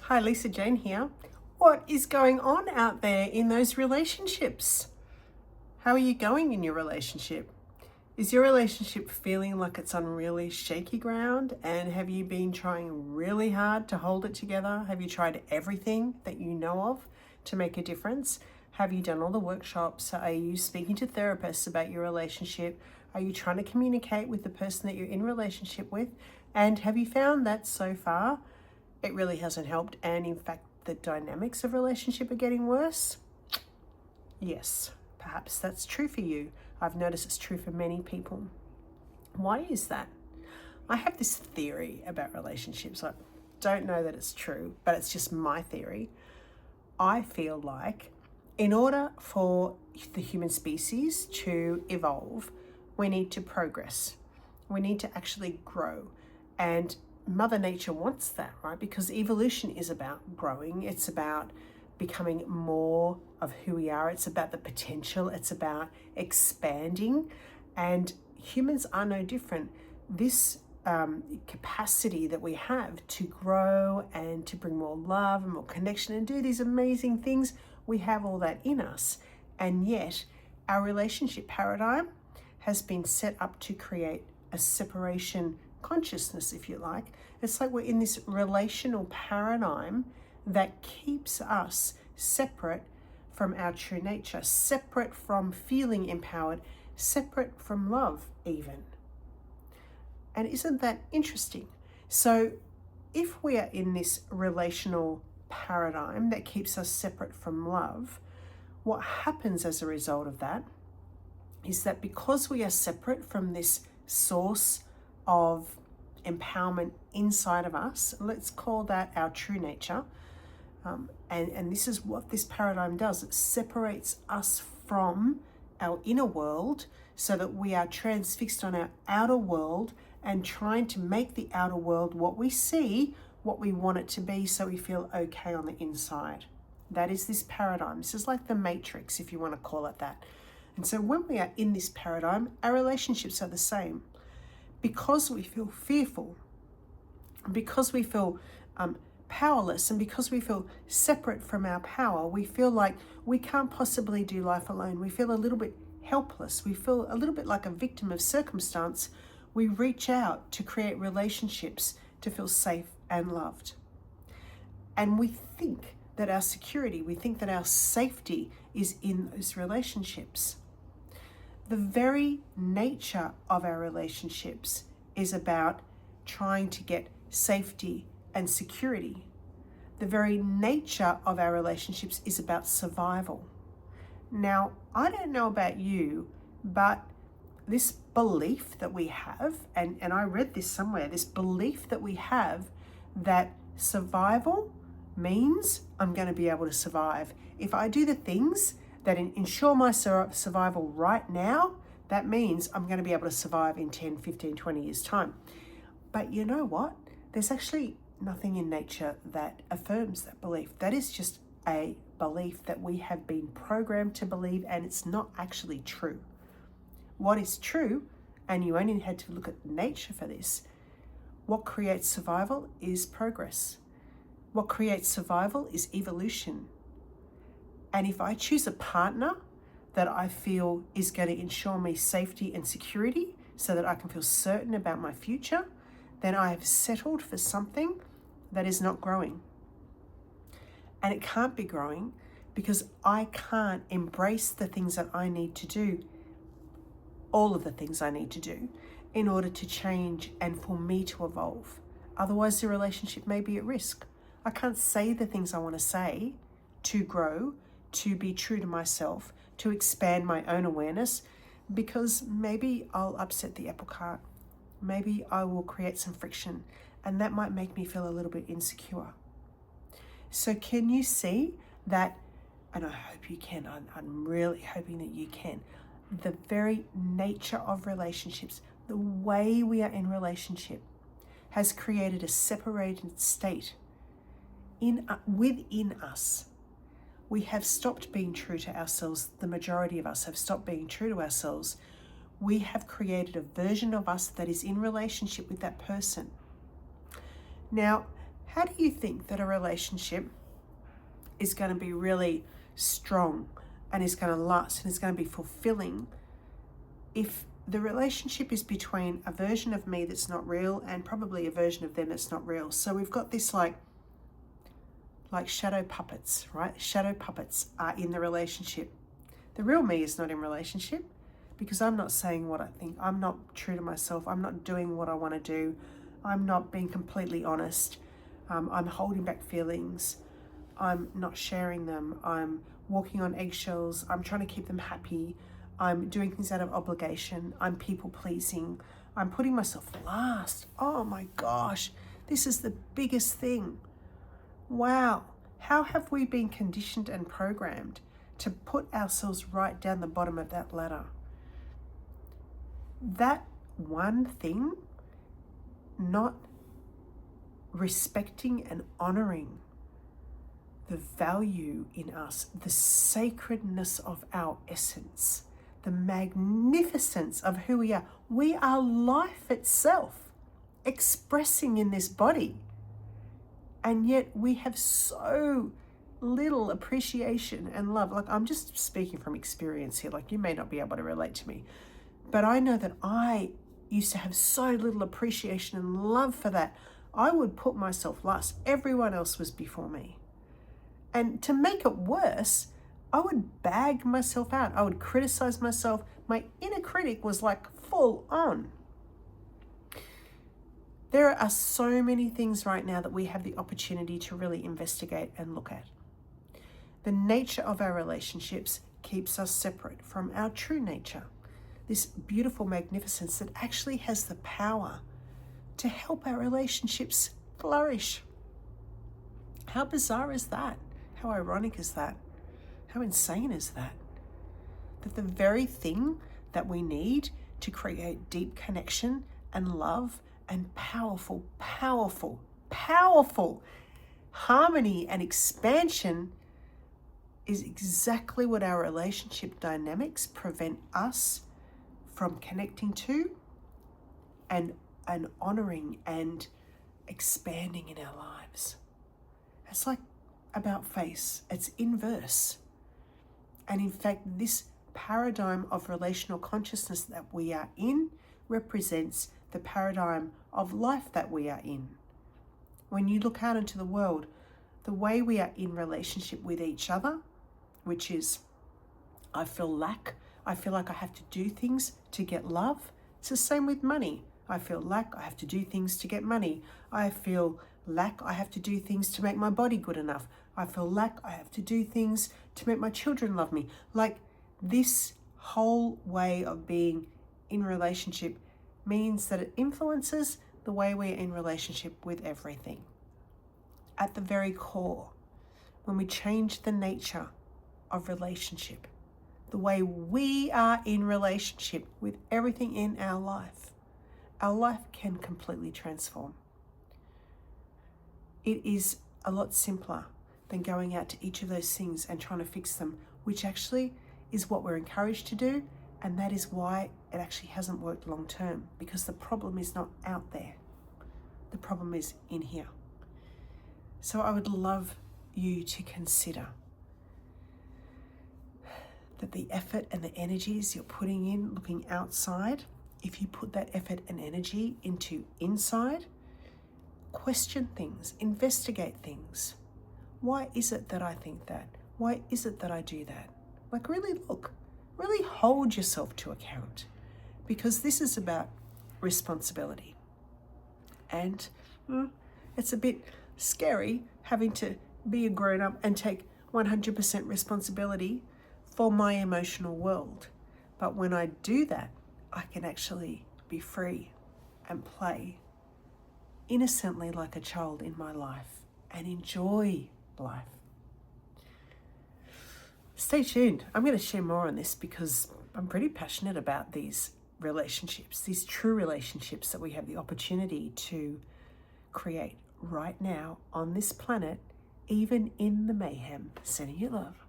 Hi, Lisa, Jayne here. What is going on out there in those relationships? How are you going in your relationship? Is your relationship feeling like it's on really shaky ground? And have you been trying really hard to hold it together? Have you tried everything that you know of to make a difference? Have you done all the workshops? Are you speaking to therapists about your relationship? Are you trying to communicate with the person that you're in relationship with? And have you found that so far it really hasn't helped, and in fact the dynamics of relationship are getting worse? Yes, perhaps that's true for you. I've noticed it's true for many people. Why is that? I have this theory about relationships. I don't know that it's true, but it's just my theory. I feel like in order for the human species to evolve, we need to progress. We need to actually grow. And Mother Nature wants that, right? Because evolution is about growing. It's about becoming more of who we are. It's about the potential. It's about expanding. And humans are no different. This capacity that we have to grow and to bring more love and more connection and do these amazing things, we have all that in us. And yet our relationship paradigm has been set up to create a separation consciousness, if you like. It's like we're in this relational paradigm that keeps us separate from our true nature, separate from feeling empowered, separate from love even. And isn't that interesting? So if we are in this relational paradigm that keeps us separate from love, what happens as a result of that is that because we are separate from this source of empowerment inside of us, let's call that our true nature, and this is what this paradigm does. It separates us from our inner world so that we are transfixed on our outer world and trying to make the outer world what we see, what we want it to be, so we feel okay on the inside. That is this paradigm. This is like the matrix, if you want to call it that. And so when we are in this paradigm, our relationships are the same. Because we feel fearful, because we feel powerless, and because we feel separate from our power, we feel like we can't possibly do life alone. We feel a little bit helpless. We feel a little bit like a victim of circumstance. We reach out to create relationships to feel safe and loved. And we think that our security, we think that our safety is in those relationships. The very nature of our relationships is about trying to get safety and security. The very nature of our relationships is about survival. Now, I don't know about you, but this belief that we have, and I read this somewhere, this belief that we have that survival means I'm going to be able to survive. If I do the things that ensure my survival right now, that means I'm going to be able to survive in 10, 15, 20 years' time. But you know what? There's actually nothing in nature that affirms that belief. That is just a belief that we have been programmed to believe, and it's not actually true. What is true, and you only had to look at nature for this, what creates survival is progress. What creates survival is evolution. And if I choose a partner that I feel is going to ensure me safety and security so that I can feel certain about my future, then I have settled for something that is not growing. And it can't be growing because I can't embrace the things that I need to do, all of the things I need to do in order to change and for me to evolve. Otherwise, the relationship may be at risk. I can't say the things I want to say to grow, to be true to myself, to expand my own awareness, because maybe I'll upset the apple cart. Maybe I will create some friction, and that might make me feel a little bit insecure. So can you see that? And I hope you can. I'm really hoping that you can. The very nature of relationships, the way we are in relationship, has created a separated state within us. We have stopped being true to ourselves. The majority of us have stopped being true to ourselves. We have created a version of us that is in relationship with that person. Now, How do you think that a relationship is going to be really strong and is going to last and is going to be fulfilling if the relationship is between a version of me that's not real and probably a version of them that's not real? So we've got this like shadow puppets, right? Shadow puppets are in the relationship. The real me is not in relationship because I'm not saying what I think. I'm not true to myself. I'm not doing what I want to do. I'm not being completely honest. I'm holding back feelings. I'm not sharing them. I'm walking on eggshells. I'm trying to keep them happy. I'm doing things out of obligation. I'm people pleasing. I'm putting myself last. Oh my gosh, this is the biggest thing. Wow, how have we been conditioned and programmed to put ourselves right down the bottom of that ladder? That one thing, not respecting and honoring the value in us, the sacredness of our essence, the magnificence of who we are. We are life itself, expressing in this body. And yet we have so little appreciation and love. Like, I'm just speaking from experience here. Like, you may not be able to relate to me, but I know that I used to have so little appreciation and love for that. I would put myself last. Everyone else was before me. And to make it worse, I would bag myself out. I would criticize myself. My inner critic was like full on. There are so many things right now that we have the opportunity to really investigate and look at. The nature of our relationships keeps us separate from our true nature. This beautiful magnificence that actually has the power to help our relationships flourish. How bizarre is that? How ironic is that? How insane is that? That the very thing that we need to create deep connection and love and powerful harmony and expansion is exactly what our relationship dynamics prevent us from connecting to and honoring and expanding in our lives. It's like about face. It's inverse. And in fact, this paradigm of relational consciousness that we are in represents the paradigm of life that we are in. When you look out into the world, the way we are in relationship with each other, which is, I feel lack, I feel like I have to do things to get love. It's the same with money. I feel lack, I have to do things to get money. I feel lack, I have to do things to make my body good enough. I feel lack, I have to do things to make my children love me. Like, this whole way of being in relationship means that it influences the way we're in relationship with everything. At the very core, when we change the nature of relationship, the way we are in relationship with everything in our life can completely transform. It is a lot simpler than going out to each of those things and trying to fix them, which actually is what we're encouraged to do. And that is why it actually hasn't worked long term, because the problem is not out there. The problem is in here. So I would love you to consider that the effort and the energies you're putting in looking outside, if you put that effort and energy into inside, question things, investigate things. Why is it that I think that? Why is it that I do that? Like, really look, really hold yourself to account, because this is about responsibility. And it's a bit scary having to be a grown-up and take 100% responsibility for my emotional world. But when I do that, I can actually be free and play innocently like a child in my life and enjoy life. Stay tuned. I'm going to share more on this because I'm pretty passionate about these relationships, these true relationships that we have the opportunity to create right now on this planet, even in the mayhem. Sending you love.